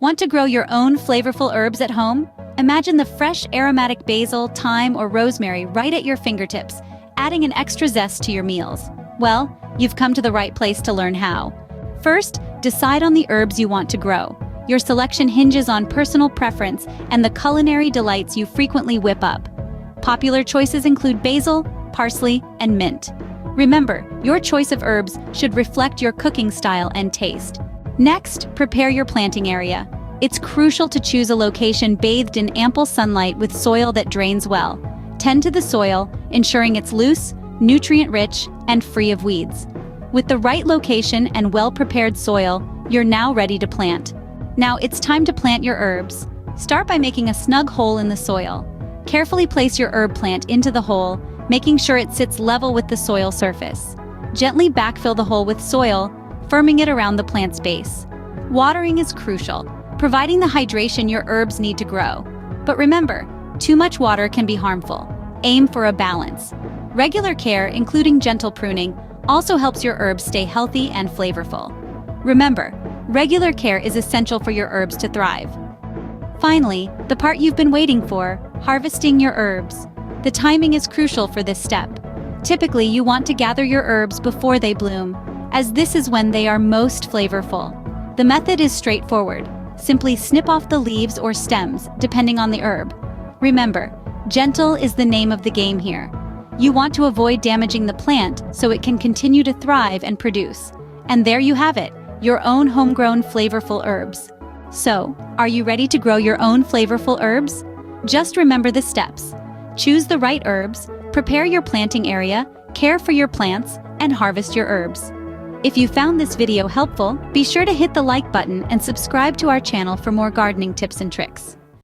Want to grow your own flavorful herbs at home? Imagine the fresh aromatic basil, thyme, or rosemary right at your fingertips, adding an extra zest to your meals. Well, you've come to the right place to learn how. First, decide on the herbs you want to grow. Your selection hinges on personal preference and the culinary delights you frequently whip up. Popular choices include basil, parsley, and mint. Remember, your choice of herbs should reflect your cooking style and taste. Next, prepare your planting area. It's crucial to choose a location bathed in ample sunlight with soil that drains well. Tend to the soil, ensuring it's loose, nutrient-rich, and free of weeds. With the right location and well-prepared soil, you're now ready to plant. Now it's time to plant your herbs. Start by making a snug hole in the soil. Carefully place your herb plant into the hole, making sure it sits level with the soil surface. Gently backfill the hole with soil, firming it around the plant's base. Watering is crucial, providing the hydration your herbs need to grow. But remember, too much water can be harmful. Aim for a balance. Regular care, including gentle pruning, also helps your herbs stay healthy and flavorful. Remember, regular care is essential for your herbs to thrive. Finally, the part you've been waiting for, harvesting your herbs. The timing is crucial for this step. Typically, you want to gather your herbs before they bloom, as this is when they are most flavorful. The method is straightforward. Simply snip off the leaves or stems, depending on the herb. Remember, gentle is the name of the game here. You want to avoid damaging the plant so it can continue to thrive and produce. And there you have it, your own homegrown flavorful herbs. So, are you ready to grow your own flavorful herbs? Just remember the steps. Choose the right herbs, prepare your planting area, care for your plants, and harvest your herbs. If you found this video helpful, be sure to hit the like button and subscribe to our channel for more gardening tips and tricks.